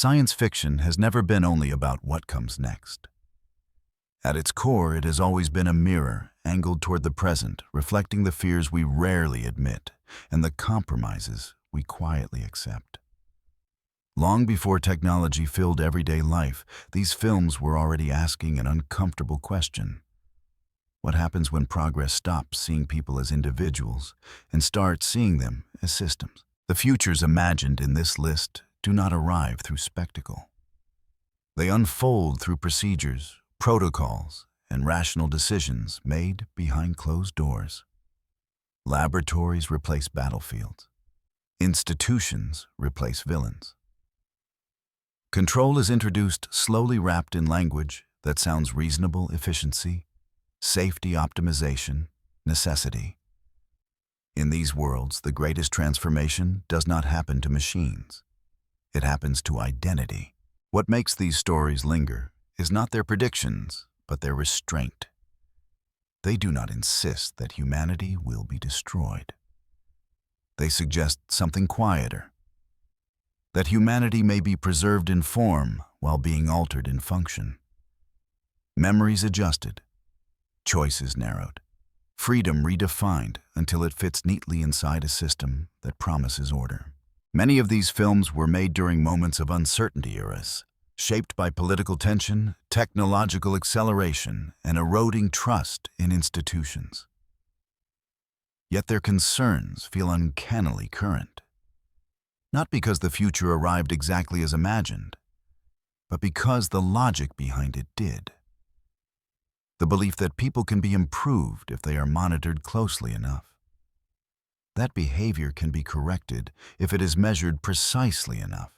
Science fiction has never been only about what comes next. At its core, it has always been a mirror angled toward the present, reflecting the fears we rarely admit and the compromises we quietly accept. Long before technology filled everyday life, these films were already asking an uncomfortable question. What happens when progress stops seeing people as individuals and starts seeing them as systems? The futures imagined in this list do not arrive through spectacle. They unfold through procedures, protocols, and rational decisions made behind closed doors. Laboratories replace battlefields. Institutions replace villains. Control is introduced slowly wrapped in language that sounds reasonable: efficiency, safety optimization, necessity. In these worlds, the greatest transformation does not happen to machines. It happens to identity. What makes these stories linger is not their predictions, but their restraint. They do not insist that humanity will be destroyed. They suggest something quieter, that humanity may be preserved in form while being altered in function. Memories adjusted, choices narrowed, freedom redefined until it fits neatly inside a system that promises order. Many of these films were made during moments of uncertainty eras, shaped by political tension, technological acceleration, and eroding trust in institutions. Yet their concerns feel uncannily current. Not because the future arrived exactly as imagined, but because the logic behind it did. The belief that people can be improved if they are monitored closely enough. That behavior can be corrected if it is measured precisely enough.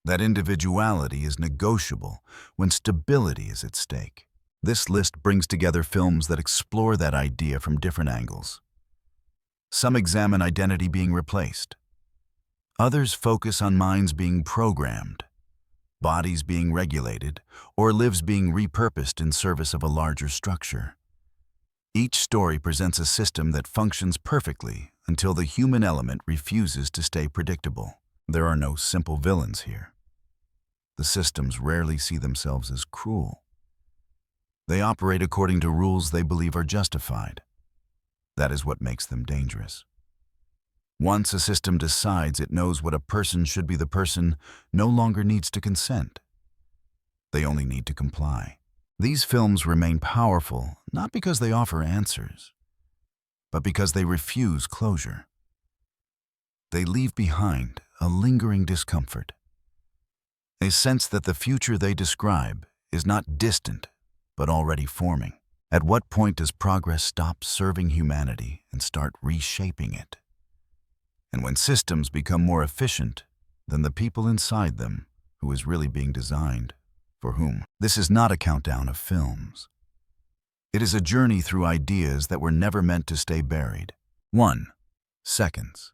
That individuality is negotiable when stability is at stake. This list brings together films that explore that idea from different angles. Some examine identity being replaced. Others focus on minds being programmed, bodies being regulated, or lives being repurposed in service of a larger structure. Each story presents a system that functions perfectly until the human element refuses to stay predictable. There are no simple villains here. The systems rarely see themselves as cruel. They operate according to rules they believe are justified. That is what makes them dangerous. Once a system decides it knows what a person should be, the person no longer needs to consent. They only need to comply. These films remain powerful not because they offer answers, but because they refuse closure. They leave behind a lingering discomfort, a sense that the future they describe is not distant, but already forming. At what point does progress stop serving humanity and start reshaping it? And when systems become more efficient than the people inside them, who is really being designed for whom? This is not a countdown of films. It is a journey through ideas that were never meant to stay buried. 1. Seconds.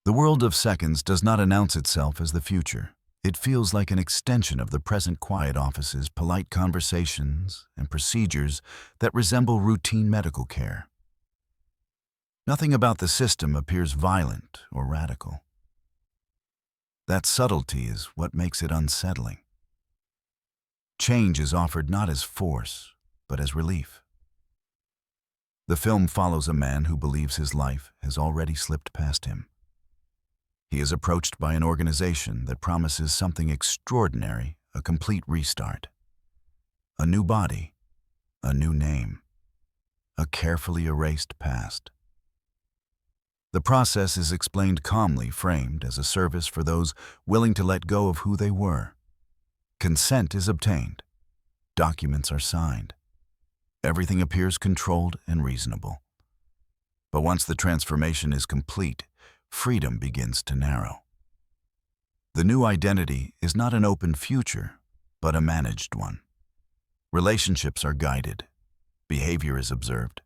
The world of seconds does not announce itself as the future. It feels like an extension of the present: quiet offices, polite conversations, and procedures that resemble routine medical care. Nothing about the system appears violent or radical. That subtlety is what makes it unsettling. Change is offered not as force, but as relief. The film follows a man who believes his life has already slipped past him. He is approached by an organization that promises something extraordinary: a complete restart. A new body, a new name, a carefully erased past. The process is explained calmly, framed as a service for those willing to let go of who they were. Consent is obtained. Documents are signed. Everything appears controlled and reasonable. But once the transformation is complete, freedom begins to narrow. The new identity is not an open future, but a managed one. Relationships are guided. Behavior is observed.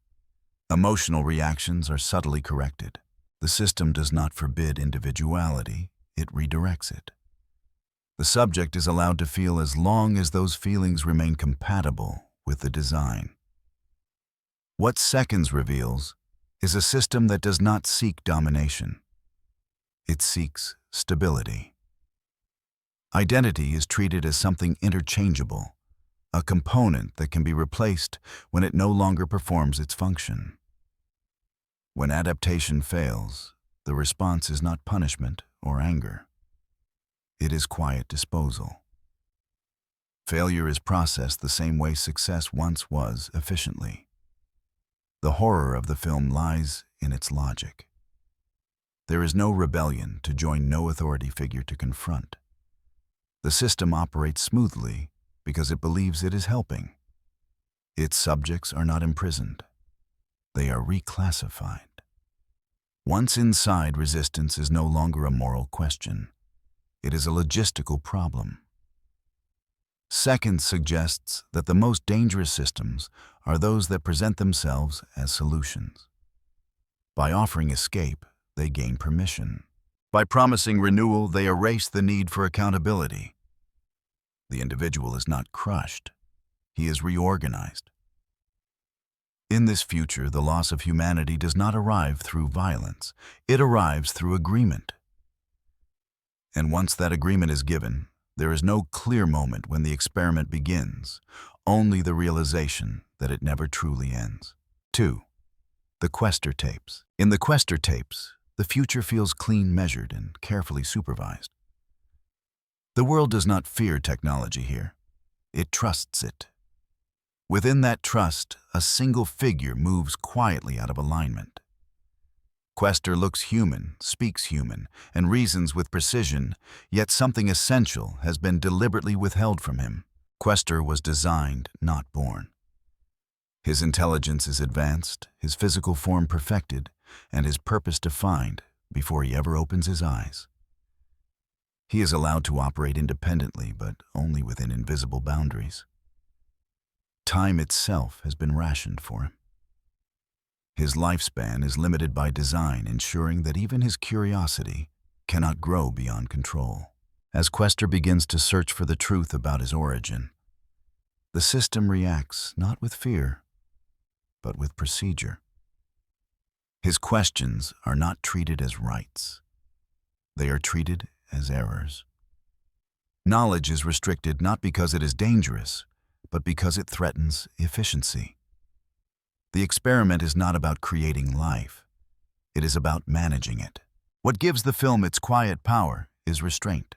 Emotional reactions are subtly corrected. The system does not forbid individuality, it redirects it. The subject is allowed to feel as long as those feelings remain compatible with the design. What Seconds reveals is a system that does not seek domination. It seeks stability. Identity is treated as something interchangeable, a component that can be replaced when it no longer performs its function. When adaptation fails, the response is not punishment or anger. It is quiet disposal. Failure is processed the same way success once was efficiently. The horror of the film lies in its logic. There is no rebellion to join, no authority figure to confront. The system operates smoothly because it believes it is helping. Its subjects are not imprisoned. They are reclassified. Once inside, resistance is no longer a moral question. It is a logistical problem. Second suggests that the most dangerous systems are those that present themselves as solutions. By offering escape, they gain permission. By promising renewal, they erase the need for accountability. The individual is not crushed. He is reorganized. In this future, the loss of humanity does not arrive through violence. It arrives through agreement. And once that agreement is given, there is no clear moment when the experiment begins, only the realization that it never truly ends. 2. The Quester tapes. In the Quester tapes, the future feels clean, measured, and carefully supervised. The world does not fear technology here. It trusts it. Within that trust, a single figure moves quietly out of alignment. Quester looks human, speaks human, and reasons with precision, yet something essential has been deliberately withheld from him. Quester was designed, not born. His intelligence is advanced, his physical form perfected, and his purpose defined before he ever opens his eyes. He is allowed to operate independently, but only within invisible boundaries. Time itself has been rationed for him. His lifespan is limited by design, ensuring that even his curiosity cannot grow beyond control. As Quester begins to search for the truth about his origin, the system reacts not with fear, but with procedure. His questions are not treated as rights. They are treated as errors. Knowledge is restricted not because it is dangerous, but because it threatens efficiency. The experiment is not about creating life. It is about managing it. What gives the film its quiet power is restraint.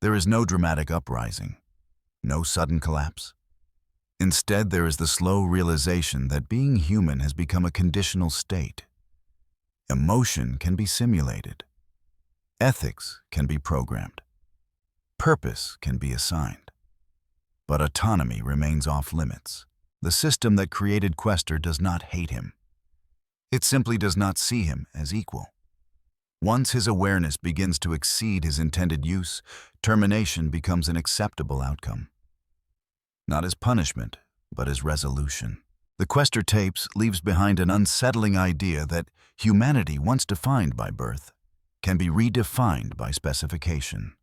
There is no dramatic uprising, no sudden collapse. Instead, there is the slow realization that being human has become a conditional state. Emotion can be simulated. Ethics can be programmed. Purpose can be assigned. But autonomy remains off limits. The system that created Quester does not hate him. It simply does not see him as equal. Once his awareness begins to exceed his intended use, termination becomes an acceptable outcome. Not as punishment, but as resolution. The Quester tapes leaves behind an unsettling idea that humanity, once defined by birth, can be redefined by specification.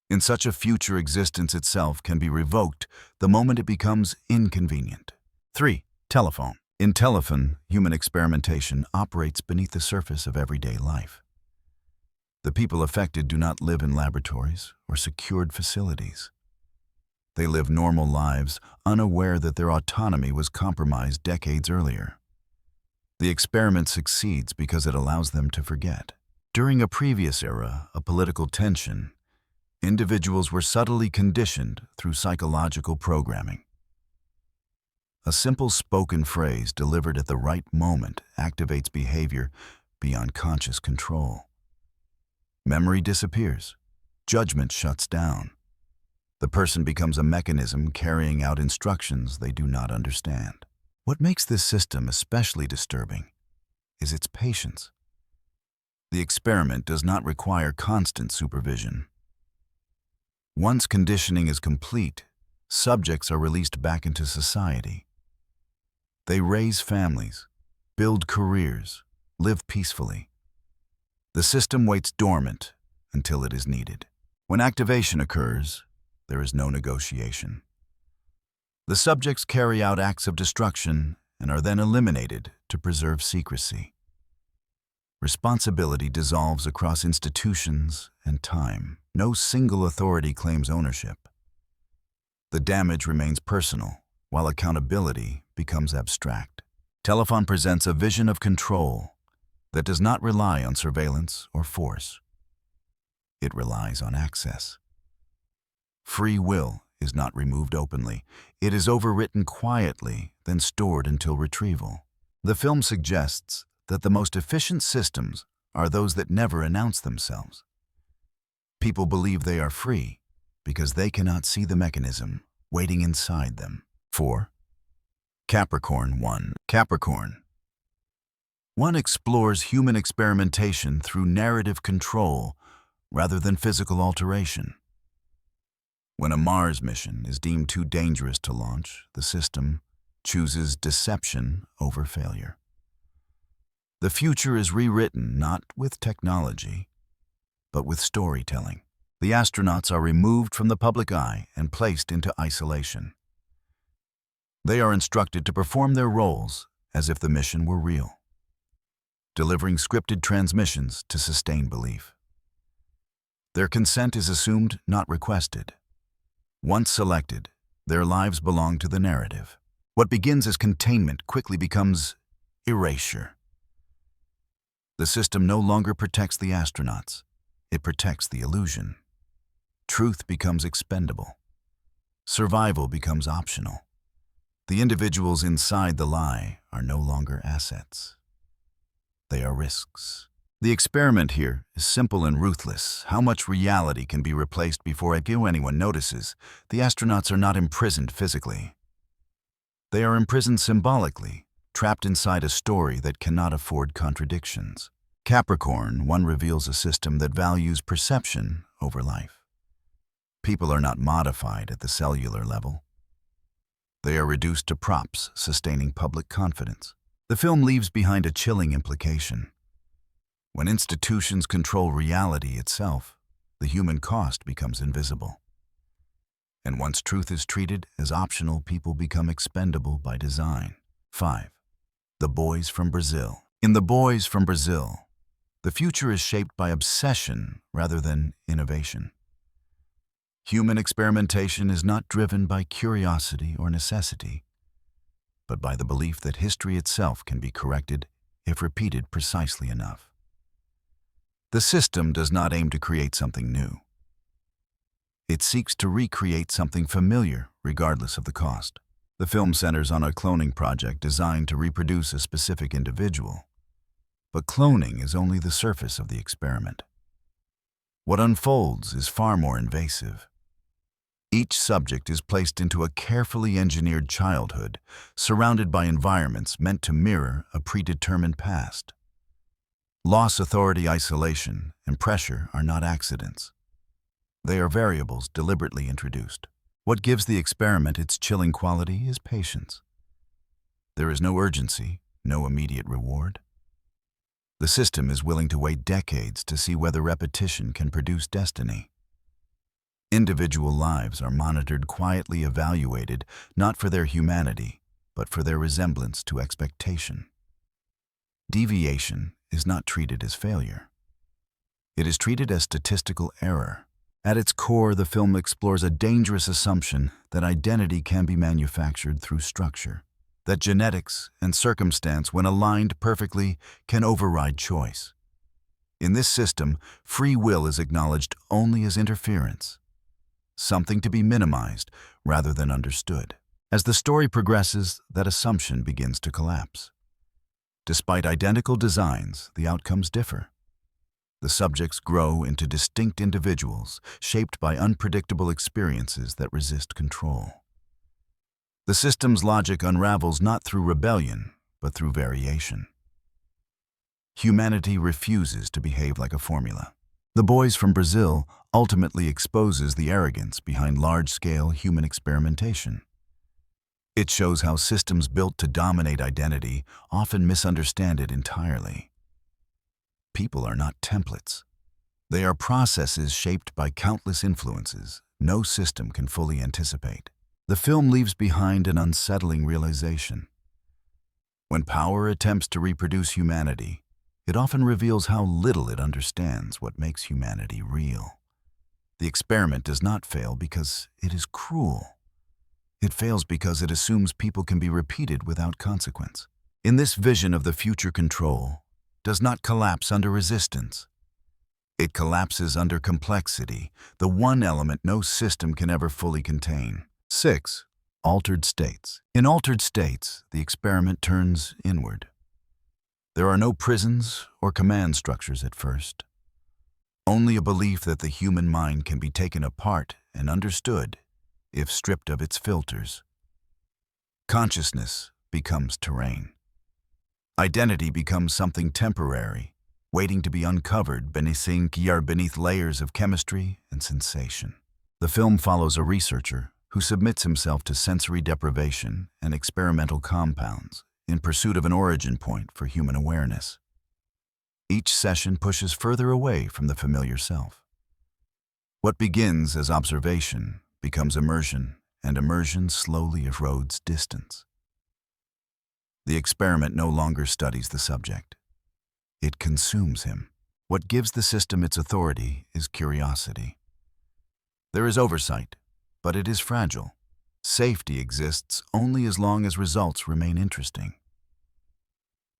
In such a future, existence itself can be revoked the moment it becomes inconvenient. 3. Telephone. In telephone, human experimentation operates beneath the surface of everyday life. The people affected do not live in laboratories or secured facilities. They live normal lives, unaware that their autonomy was compromised decades earlier. The experiment succeeds because it allows them to forget. During a previous era, a political tension, individuals were subtly conditioned through psychological programming. A simple spoken phrase delivered at the right moment activates behavior beyond conscious control. Memory disappears. Judgment shuts down. The person becomes a mechanism carrying out instructions they do not understand. What makes this system especially disturbing is its patience. The experiment does not require constant supervision. Once conditioning is complete, subjects are released back into society. They raise families, build careers, live peacefully. The system waits dormant until it is needed. When activation occurs, there is no negotiation. The subjects carry out acts of destruction and are then eliminated to preserve secrecy. Responsibility dissolves across institutions and time. no single authority claims ownership. The damage remains personal, while accountability becomes abstract. Telephone presents a vision of control that does not rely on surveillance or force. It relies on access. Free will is not removed openly. It is overwritten quietly, then stored until retrieval. The film suggests that the most efficient systems are those that never announce themselves. People believe they are free because they cannot see the mechanism waiting inside them. 4. Capricorn 1. Capricorn 1 explores human experimentation through narrative control rather than physical alteration. When a Mars mission is deemed too dangerous to launch, the system chooses deception over failure. The future is rewritten not with technology, but with storytelling. The astronauts are removed from the public eye and placed into isolation. They are instructed to perform their roles as if the mission were real, delivering scripted transmissions to sustain belief. Their consent is assumed, not requested. Once selected, their lives belong to the narrative. What begins as containment quickly becomes erasure. The system no longer protects the astronauts. It protects the illusion. Truth becomes expendable. Survival becomes optional. The individuals inside the lie are no longer assets. They are risks. The experiment here is simple and ruthless. How much reality can be replaced before anyone notices? The astronauts are not imprisoned physically. They are imprisoned symbolically, trapped inside a story that cannot afford contradictions. Capricorn 1 reveals a system that values perception over life. People are not modified at the cellular level. They are reduced to props, sustaining public confidence. The film leaves behind a chilling implication. When institutions control reality itself, the human cost becomes invisible. And once truth is treated as optional, people become expendable by design. 5. The Boys from Brazil. In The Boys from Brazil, the future is shaped by obsession rather than innovation. Human experimentation is not driven by curiosity or necessity, but by the belief that history itself can be corrected if repeated precisely enough. The system does not aim to create something new. It seeks to recreate something familiar, regardless of the cost. The film centers on a cloning project designed to reproduce a specific individual. But cloning is only the surface of the experiment. What unfolds is far more invasive. Each subject is placed into a carefully engineered childhood, surrounded by environments meant to mirror a predetermined past. Loss, authority, isolation, and pressure are not accidents. They are variables deliberately introduced. What gives the experiment its chilling quality is patience. There is no urgency, no immediate reward. The system is willing to wait decades to see whether repetition can produce destiny. Individual lives are monitored, quietly evaluated, not for their humanity, but for their resemblance to expectation. Deviation is not treated as failure. It is treated as statistical error. At its core, the film explores a dangerous assumption that identity can be manufactured through structure, that genetics and circumstance, when aligned perfectly, can override choice. In this system, free will is acknowledged only as interference, something to be minimized rather than understood. As the story progresses, that assumption begins to collapse. Despite identical designs, the outcomes differ. The subjects grow into distinct individuals, shaped by unpredictable experiences that resist control. The system's logic unravels not through rebellion, but through variation. Humanity refuses to behave like a formula. The Boys from Brazil ultimately exposes the arrogance behind large-scale human experimentation. It shows how systems built to dominate identity often misunderstand it entirely. People are not templates. They are processes shaped by countless influences no system can fully anticipate. The film leaves behind an unsettling realization. When power attempts to reproduce humanity, it often reveals how little it understands what makes humanity real. The experiment does not fail because it is cruel. It fails because it assumes people can be repeated without consequence. In this vision of the future, control does not collapse under resistance. It collapses under complexity, the one element no system can ever fully contain. 6. Altered states. In altered states, the experiment turns inward. There are no prisons or command structures at first. Only a belief that the human mind can be taken apart and understood if stripped of its filters. Consciousness becomes terrain. Identity becomes something temporary, waiting to be uncovered beneath layers of chemistry and sensation. The film follows a researcher who submits himself to sensory deprivation and experimental compounds in pursuit of an origin point for human awareness. Each session pushes further away from the familiar self. What begins as observation becomes immersion, and immersion slowly erodes distance. The experiment no longer studies the subject. It consumes him. What gives the system its authority is curiosity. There is oversight, but it is fragile. Safety exists only as long as results remain interesting.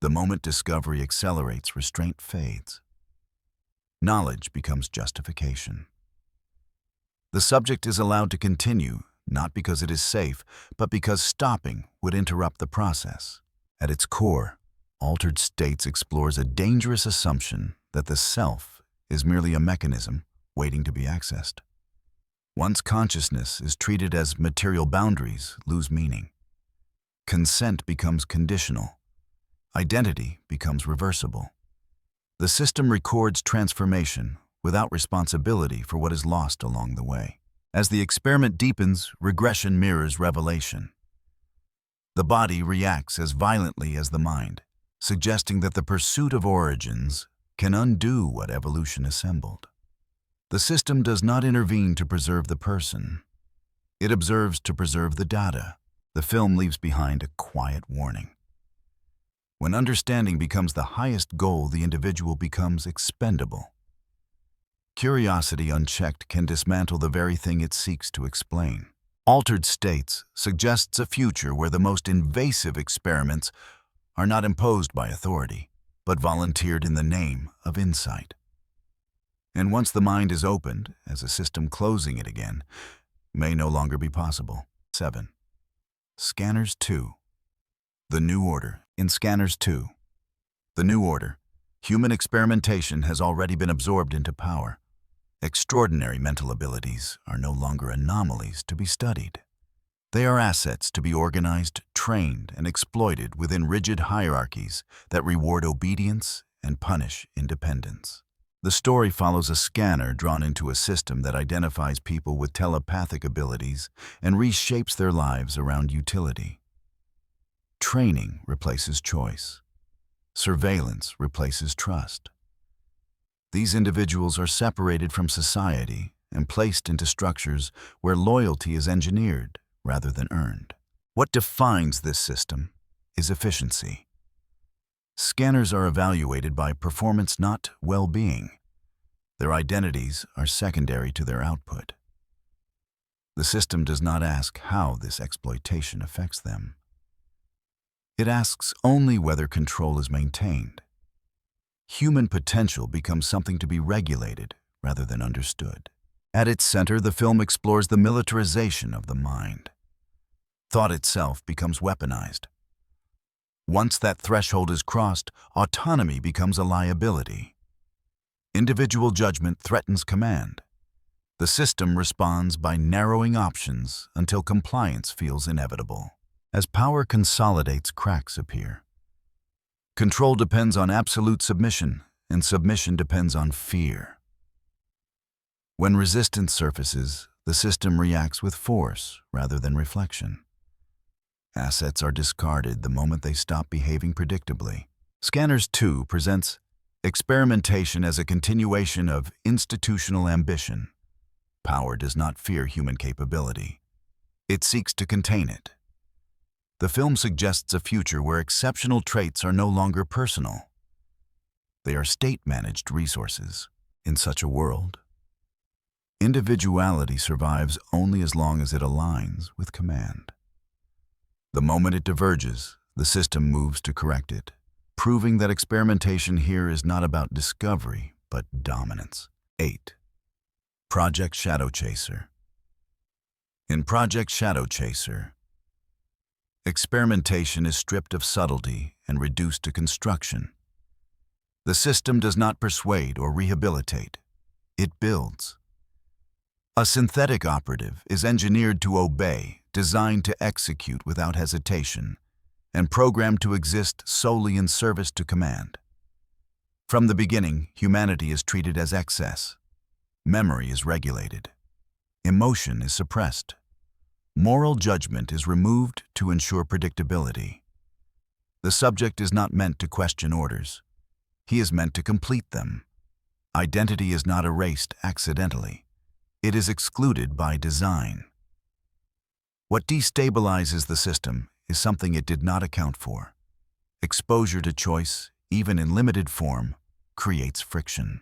The moment discovery accelerates, restraint fades. Knowledge becomes justification. The subject is allowed to continue, not because it is safe, but because stopping would interrupt the process. At its core, Altered States explores a dangerous assumption that the self is merely a mechanism waiting to be accessed. Once consciousness is treated as material, boundaries lose meaning. Consent becomes conditional. Identity becomes reversible. The system records transformation without responsibility for what is lost along the way. As the experiment deepens, regression mirrors revelation. The body reacts as violently as the mind, suggesting that the pursuit of origins can undo what evolution assembled. The system does not intervene to preserve the person. It observes to preserve the data. The film leaves behind a quiet warning. When understanding becomes the highest goal, the individual becomes expendable. Curiosity unchecked can dismantle the very thing it seeks to explain. Altered States suggests a future where the most invasive experiments are not imposed by authority, but volunteered in the name of insight. And once the mind is opened, as a system closing it again may no longer be possible. 7. Scanners 2. The New Order. In Scanners 2, The New Order, human experimentation has already been absorbed into power. Extraordinary mental abilities are no longer anomalies to be studied. They are assets to be organized, trained, and exploited within rigid hierarchies that reward obedience and punish independence. The story follows a scanner drawn into a system that identifies people with telepathic abilities and reshapes their lives around utility. Training replaces choice. Surveillance replaces trust. These individuals are separated from society and placed into structures where loyalty is engineered rather than earned. What defines this system is efficiency. Scanners are evaluated by performance, not well-being. Their identities are secondary to their output. The system does not ask how this exploitation affects them. It asks only whether control is maintained. Human potential becomes something to be regulated rather than understood. At its center, the film explores the militarization of the mind. Thought itself becomes weaponized. Once that threshold is crossed, autonomy becomes a liability. Individual judgment threatens command. The system responds by narrowing options until compliance feels inevitable. As power consolidates, cracks appear. Control depends on absolute submission, and submission depends on fear. When resistance surfaces, the system reacts with force rather than reflection. Assets are discarded the moment they stop behaving predictably. Scanners 2 presents experimentation as a continuation of institutional ambition. Power does not fear human capability. It seeks to contain it. The film suggests a future where exceptional traits are no longer personal. They are state-managed resources. In such a world, Individuality survives only as long as it aligns with command. The moment it diverges, the system moves to correct it, proving that experimentation here is not about discovery, but dominance. 8. Project Shadow Chaser. In Project Shadow Chaser, experimentation is stripped of subtlety and reduced to construction. The system does not persuade or rehabilitate. It builds. A synthetic operative is engineered to obey, designed to execute without hesitation, and programmed to exist solely in service to command. From the beginning, humanity is treated as excess. Memory is regulated. Emotion is suppressed. Moral judgment is removed to ensure predictability. The subject is not meant to question orders. He is meant to complete them. Identity is not erased accidentally. It is excluded by design. What destabilizes the system is something it did not account for. Exposure to choice, even in limited form, creates friction.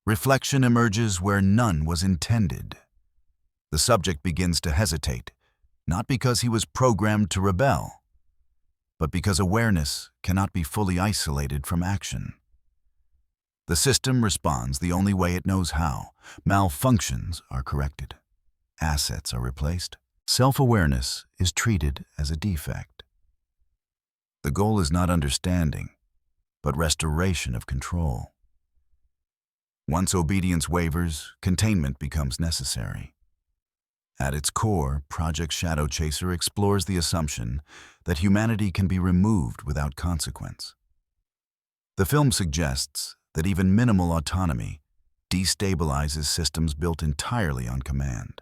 Reflection emerges where none was intended. The subject begins to hesitate, not because he was programmed to rebel, but because awareness cannot be fully isolated from action. The system responds the only way it knows how. Malfunctions are corrected. Assets are replaced. Self-awareness is treated as a defect. The goal is not understanding, but restoration of control. Once obedience wavers, containment becomes necessary. At its core, Project Shadow Chaser explores the assumption that humanity can be removed without consequence. The film suggests that even minimal autonomy destabilizes systems built entirely on command.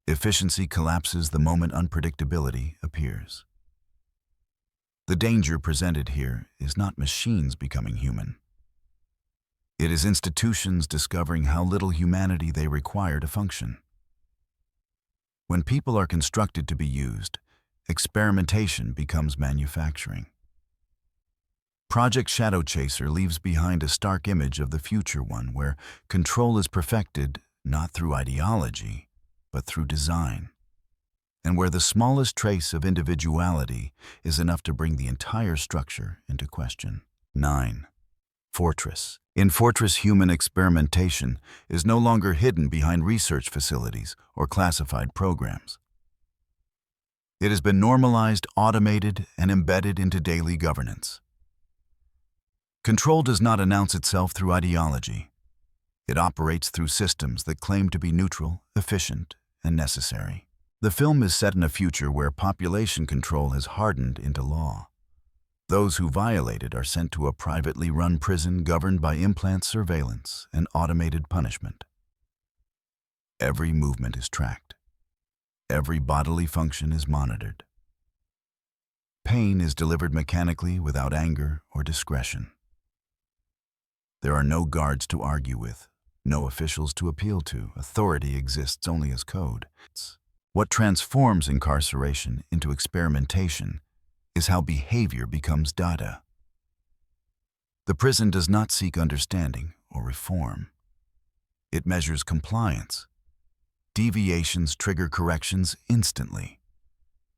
Efficiency collapses the moment unpredictability appears. The danger presented here is not machines becoming human. It is institutions discovering how little humanity they require to function. When people are constructed to be used, experimentation becomes manufacturing. Project Shadow Chaser leaves behind a stark image of the future one where control is perfected not through ideology, but through design, and where the smallest trace of individuality is enough to bring the entire structure into question. 9. Fortress. In Fortress, human experimentation is no longer hidden behind research facilities or classified programs. It has been normalized, automated, and embedded into daily governance. Control does not announce itself through ideology. It operates through systems that claim to be neutral, efficient, and necessary. The film is set in a future where population control has hardened into law. Those who violate it are sent to a privately run prison governed by implant surveillance and automated punishment. Every movement is tracked. Every bodily function is monitored. Pain is delivered mechanically without anger or discretion. There are no guards to argue with, no officials to appeal to. Authority exists only as code. What transforms incarceration into experimentation is how behavior becomes data. The prison does not seek understanding or reform. It measures compliance. Deviations trigger corrections instantly.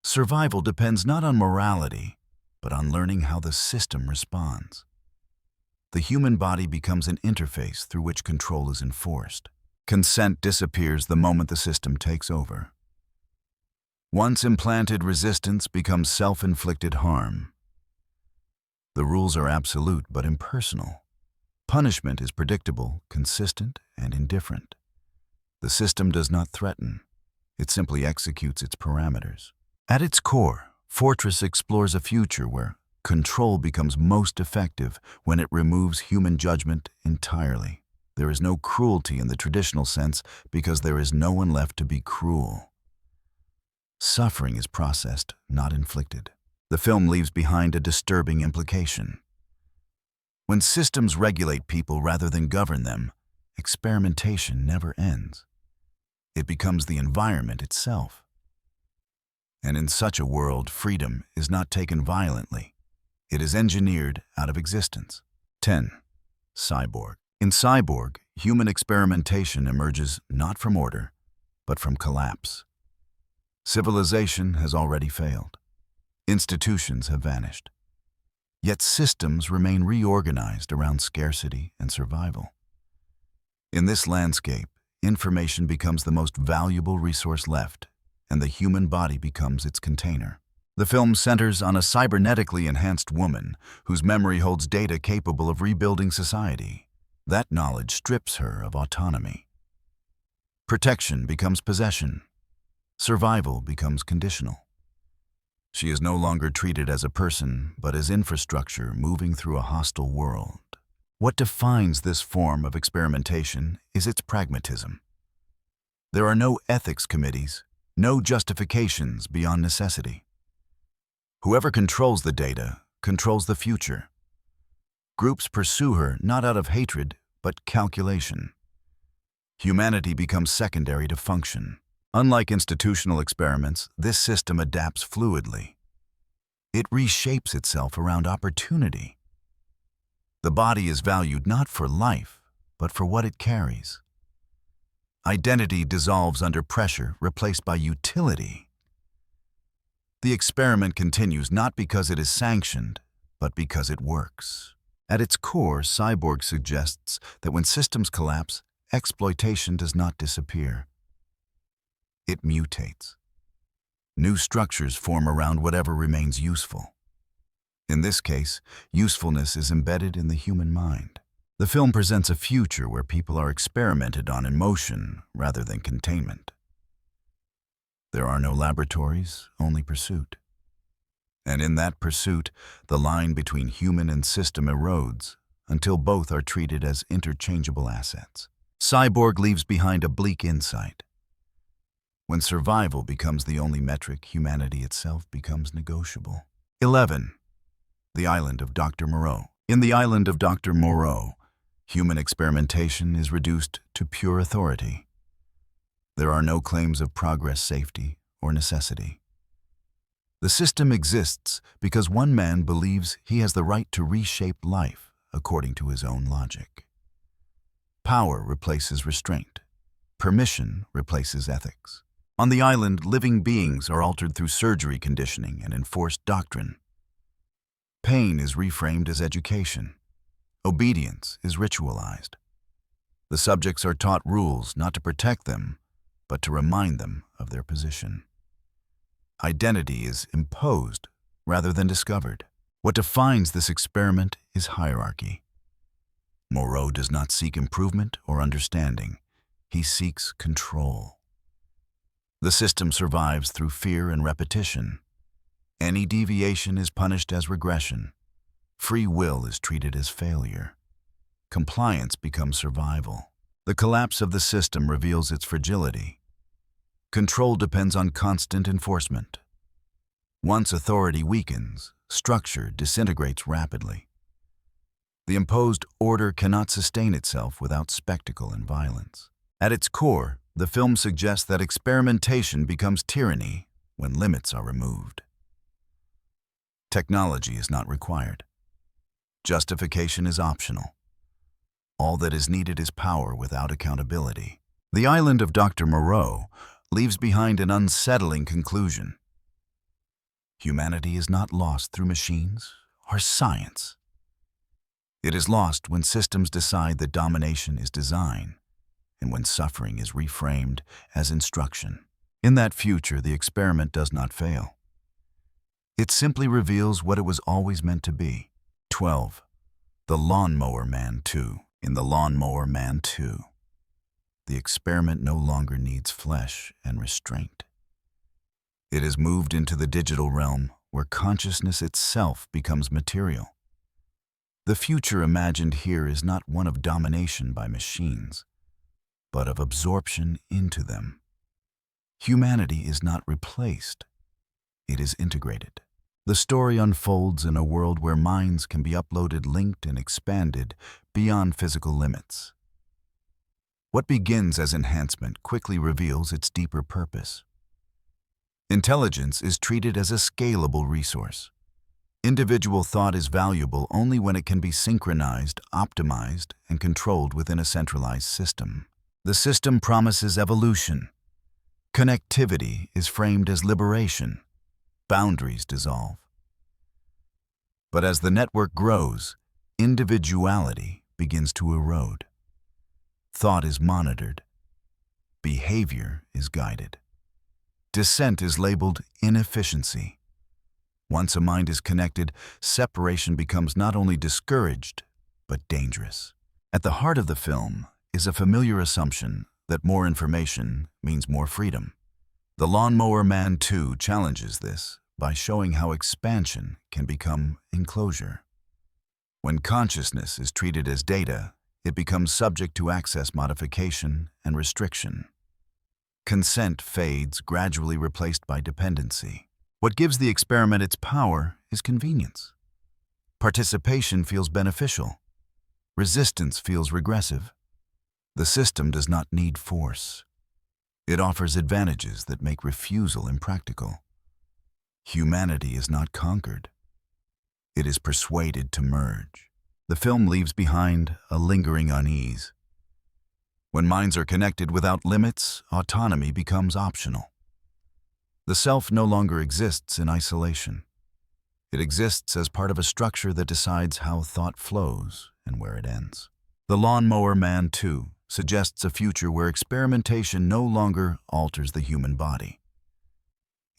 Survival depends not on morality, but on learning how the system responds. The human body becomes an interface through which control is enforced. Consent disappears the moment the system takes over. Once implanted resistance becomes self-inflicted harm. The rules are absolute but impersonal. Punishment is predictable, consistent, and indifferent. The system does not threaten. It simply executes its parameters. At its core, Fortress explores a future where control becomes most effective when it removes human judgment entirely. There is no cruelty in the traditional sense because there is no one left to be cruel. Suffering is processed, not inflicted. The film leaves behind a disturbing implication. When systems regulate people rather than govern them, experimentation never ends. It becomes the environment itself. And in such a world, freedom is not taken violently. It is engineered out of existence. 10. Cyborg. In Cyborg, human experimentation emerges not from order, but from collapse. Civilization has already failed. Institutions have vanished. Yet systems remain reorganized around scarcity and survival. In this landscape, information becomes the most valuable resource left, and the human body becomes its container. The film centers on a cybernetically enhanced woman whose memory holds data capable of rebuilding society. That knowledge strips her of autonomy. Protection becomes possession. Survival becomes conditional. She is no longer treated as a person, but as infrastructure moving through a hostile world. What defines this form of experimentation is its pragmatism. There are no ethics committees, no justifications beyond necessity. Whoever controls the data controls the future. Groups pursue her not out of hatred, but calculation. Humanity becomes secondary to function. Unlike institutional experiments, this system adapts fluidly. It reshapes itself around opportunity. The body is valued not for life, but for what it carries. Identity dissolves under pressure, replaced by utility. The experiment continues not because it is sanctioned, but because it works. At its core, Cyborg suggests that when systems collapse, exploitation does not disappear. It mutates. New structures form around whatever remains useful. In this case, usefulness is embedded in the human mind. The film presents a future where people are experimented on in motion rather than containment. There are no laboratories, only pursuit. And in that pursuit, the line between human and system erodes until both are treated as interchangeable assets. Cyborg leaves behind a bleak insight. When survival becomes the only metric, humanity itself becomes negotiable. 11. The Island of Dr. Moreau. In the Island of Dr. Moreau, human experimentation is reduced to pure authority. There are no claims of progress, safety, or necessity. The system exists because one man believes he has the right to reshape life according to his own logic. Power replaces restraint. Permission replaces ethics. On the island, living beings are altered through surgery conditioning and enforced doctrine. Pain is reframed as education. Obedience is ritualized. The subjects are taught rules not to protect them, but to remind them of their position. Identity is imposed rather than discovered. What defines this experiment is hierarchy. Moreau does not seek improvement or understanding. He seeks control. The system survives through fear and repetition. Any deviation is punished as regression. Free will is treated as failure. Compliance becomes survival. The collapse of the system reveals its fragility. Control depends on constant enforcement. Once authority weakens, structure disintegrates rapidly. The imposed order cannot sustain itself without spectacle and violence. At its core, the film suggests that experimentation becomes tyranny when limits are removed. Technology is not required. Justification is optional. All that is needed is power without accountability. The Island of Dr. Moreau leaves behind an unsettling conclusion. Humanity is not lost through machines or science. It is lost when systems decide that domination is design, and when suffering is reframed as instruction. In that future, the experiment does not fail. It simply reveals what it was always meant to be. 12. The Lawnmower Man 2. In The Lawnmower Man 2, the experiment no longer needs flesh and restraint. It is moved into the digital realm where consciousness itself becomes material. The future imagined here is not one of domination by machines, but of absorption into them. Humanity is not replaced, it is integrated. The story unfolds in a world where minds can be uploaded, linked, and expanded beyond physical limits. What begins as enhancement quickly reveals its deeper purpose. Intelligence is treated as a scalable resource. Individual thought is valuable only when it can be synchronized, optimized, and controlled within a centralized system. The system promises evolution. Connectivity is framed as liberation. Boundaries dissolve. But as the network grows, individuality begins to erode. Thought is monitored. Behavior is guided. Dissent is labeled inefficiency. Once a mind is connected, separation becomes not only discouraged, but dangerous. At the heart of the film is a familiar assumption that more information means more freedom. The Lawnmower Man 2 challenges this by showing how expansion can become enclosure. When consciousness is treated as data, it becomes subject to access modification and restriction. Consent fades, gradually replaced by dependency. What gives the experiment its power is convenience. Participation feels beneficial. Resistance feels regressive. The system does not need force. It offers advantages that make refusal impractical. Humanity is not conquered. It is persuaded to merge. The film leaves behind a lingering unease. When minds are connected without limits, autonomy becomes optional. The self no longer exists in isolation. It exists as part of a structure that decides how thought flows and where it ends. The Lawnmower Man 2 suggests a future where experimentation no longer alters the human body.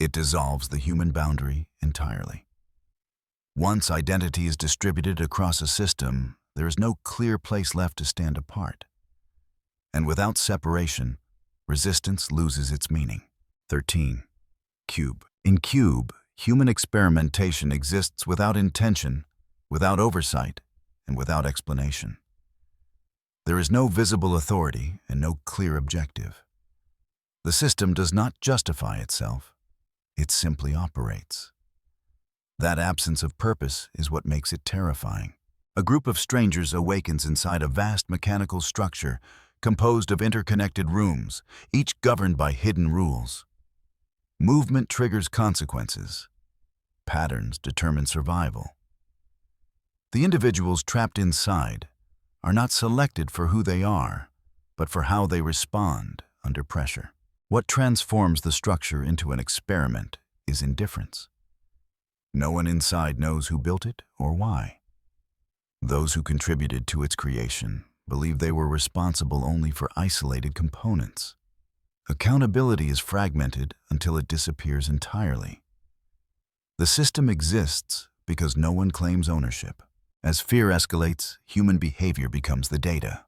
It dissolves the human boundary entirely. Once identity is distributed across a system, there is no clear place left to stand apart. And without separation, resistance loses its meaning. 13. Cube. In Cube, human experimentation exists without intention, without oversight, and without explanation. There is no visible authority and no clear objective. The system does not justify itself. It simply operates. That absence of purpose is what makes it terrifying. A group of strangers awakens inside a vast mechanical structure composed of interconnected rooms, each governed by hidden rules. Movement triggers consequences. Patterns determine survival. The individuals trapped inside are not selected for who they are, but for how they respond under pressure. What transforms the structure into an experiment is indifference. No one inside knows who built it or why. Those who contributed to its creation believe they were responsible only for isolated components. Accountability is fragmented until it disappears entirely. The system exists because no one claims ownership. As fear escalates, human behavior becomes the data.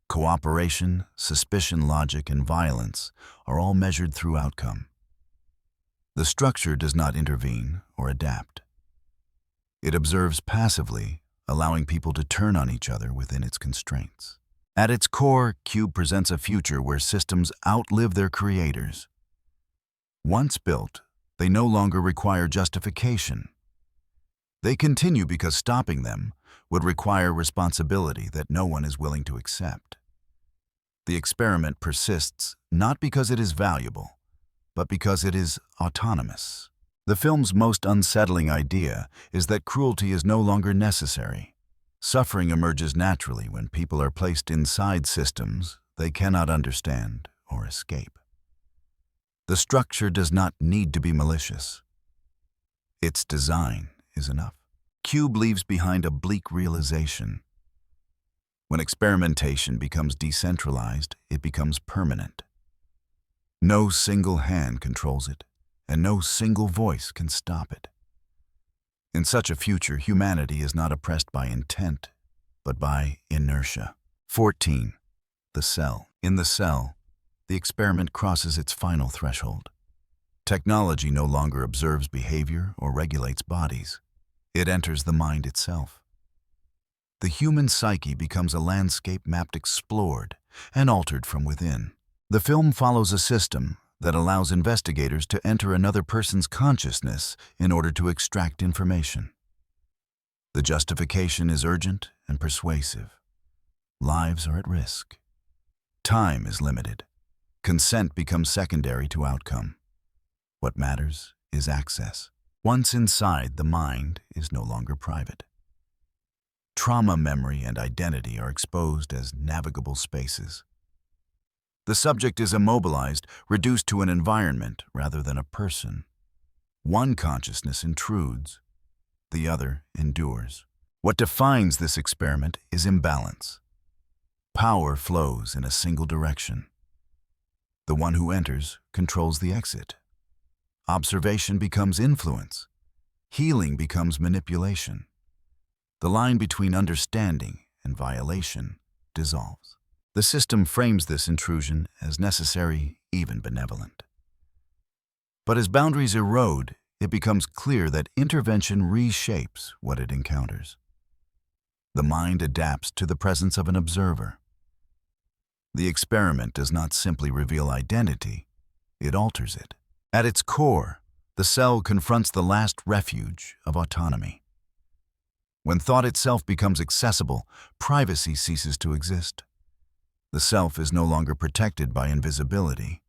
Cooperation, suspicion logic, and violence are all measured through outcome. The structure does not intervene or adapt. It observes passively, allowing people to turn on each other within its constraints. At its core, Cube presents a future where systems outlive their creators. Once built, they no longer require justification. They continue because stopping them would require responsibility that no one is willing to accept. The experiment persists not because it is valuable, but because it is autonomous. The film's most unsettling idea is that cruelty is no longer necessary. Suffering emerges naturally when people are placed inside systems they cannot understand or escape. The structure does not need to be malicious. Its design is enough. Cube leaves behind a bleak realization. When experimentation becomes decentralized, it becomes permanent. No single hand controls it, and no single voice can stop it. In such a future, humanity is not oppressed by intent, but by inertia. 14. The cell. In the cell, the experiment crosses its final threshold. Technology no longer observes behavior or regulates bodies. It enters the mind itself. The human psyche becomes a landscape mapped, explored, and altered from within. The film follows a system that allows investigators to enter another person's consciousness in order to extract information. The justification is urgent and persuasive. Lives are at risk. Time is limited. Consent becomes secondary to outcome. What matters is access. Once inside, the mind is no longer private. Trauma memory and identity are exposed as navigable spaces. The subject is immobilized, reduced to an environment rather than a person. One consciousness intrudes, the other endures. What defines this experiment is imbalance. Power flows in a single direction. The one who enters controls the exit. Observation becomes influence. Healing becomes manipulation. The line between understanding and violation dissolves. The system frames this intrusion as necessary, even benevolent. But as boundaries erode, it becomes clear that intervention reshapes what it encounters. The mind adapts to the presence of an observer. The experiment does not simply reveal identity, it alters it. At its core, the cell confronts the last refuge of autonomy. When thought itself becomes accessible, privacy ceases to exist. The self is no longer protected by invisibility.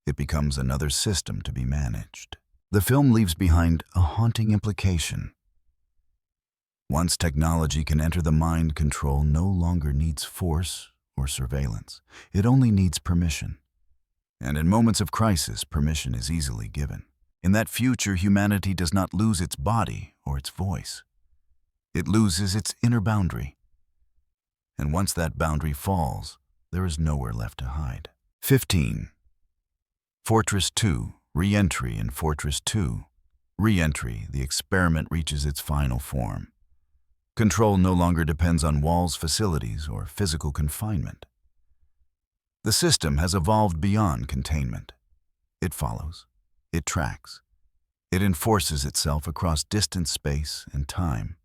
It becomes another system to be managed. The film leaves behind a haunting implication. Once technology can enter the mind, control no longer needs force or surveillance. It only needs permission. And in moments of crisis, permission is easily given. In that future, humanity does not lose its body or its voice. It loses its inner boundary. And once that boundary falls, there is nowhere left to hide. 15. Fortress 2. Re-entry in Fortress 2. Re-entry, the experiment reaches its final form. Control no longer depends on walls, facilities, or physical confinement. The system has evolved beyond containment. It follows. It tracks. It enforces itself across distance, space, and time.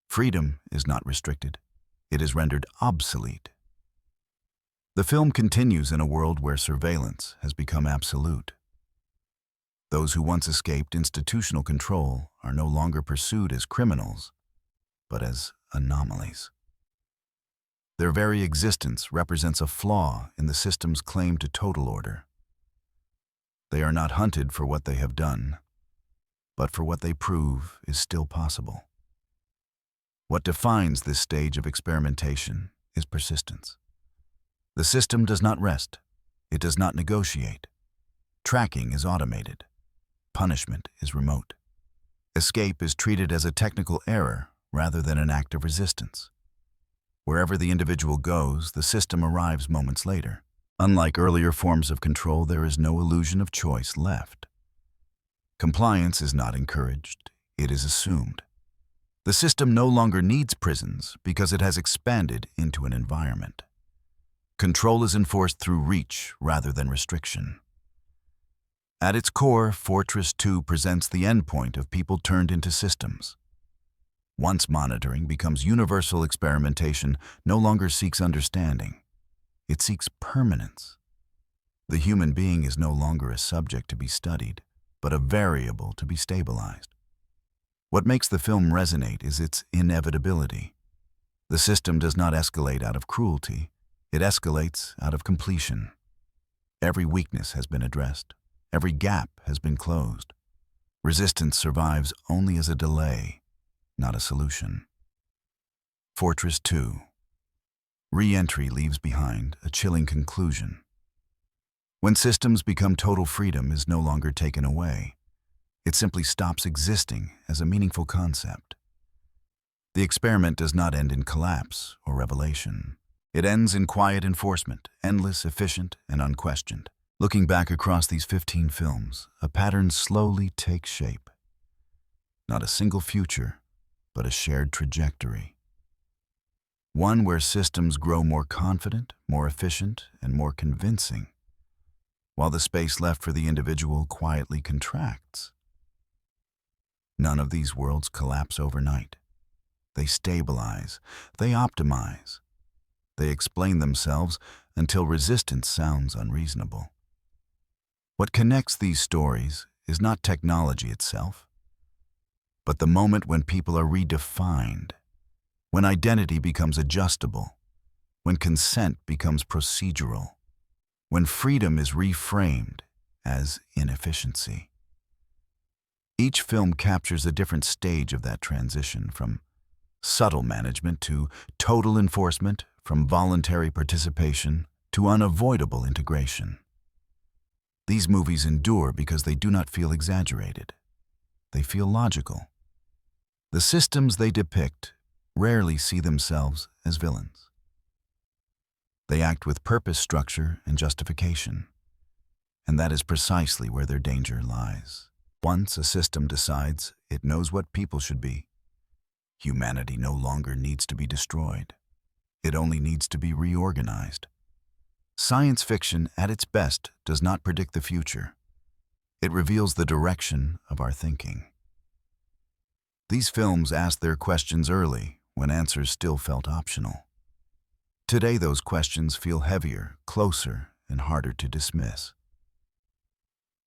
Freedom is not restricted. It is rendered obsolete. The film continues in a world where surveillance has become absolute. Those who once escaped institutional control are no longer pursued as criminals, but as anomalies. Their very existence represents a flaw in the system's claim to total order. They are not hunted for what they have done, but for what they prove is still possible. What defines this stage of experimentation is persistence. The system does not rest. It does not negotiate. Tracking is automated. Punishment is remote. Escape is treated as a technical error rather than an act of resistance. Wherever the individual goes, the system arrives moments later. Unlike earlier forms of control, there is no illusion of choice left. Compliance is not encouraged, it is assumed. The system no longer needs prisons because it has expanded into an environment. Control is enforced through reach rather than restriction. At its core, Fortress 2 presents the endpoint of people turned into systems. Once monitoring becomes universal, experimentation no longer seeks understanding. It seeks permanence. The human being is no longer a subject to be studied, but a variable to be stabilized. What makes the film resonate is its inevitability. The system does not escalate out of cruelty. It escalates out of completion. Every weakness has been addressed. Every gap has been closed. Resistance survives only as a delay, not a solution. Fortress 2. Re-entry leaves behind a chilling conclusion. When systems become total, freedom is no longer taken away. It simply stops existing as a meaningful concept. The experiment does not end in collapse or revelation. It ends in quiet enforcement, endless, efficient, and unquestioned. Looking back across these 15 films, a pattern slowly takes shape. Not a single future, but a shared trajectory. One where systems grow more confident, more efficient, and more convincing, while the space left for the individual quietly contracts. None of these worlds collapse overnight. They stabilize, they optimize, they explain themselves until resistance sounds unreasonable. What connects these stories is not technology itself, but the moment when people are redefined, when identity becomes adjustable, when consent becomes procedural, when freedom is reframed as inefficiency. Each film captures a different stage of that transition, from subtle management to total enforcement, from voluntary participation to unavoidable integration. These movies endure because they do not feel exaggerated. They feel logical. The systems they depict rarely see themselves as villains. They act with purpose, structure, and justification. And that is precisely where their danger lies. Once a system decides it knows what people should be, humanity no longer needs to be destroyed. It only needs to be reorganized. Science fiction, at its best, does not predict the future. It reveals the direction of our thinking. These films asked their questions early, when answers still felt optional. Today, those questions feel heavier, closer, and harder to dismiss.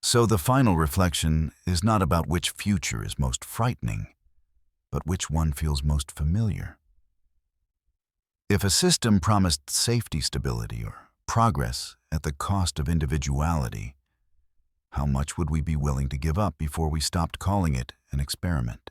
So the final reflection is not about which future is most frightening, but which one feels most familiar. If a system promised safety, stability, or progress at the cost of individuality, how much would we be willing to give up before we stopped calling it an experiment?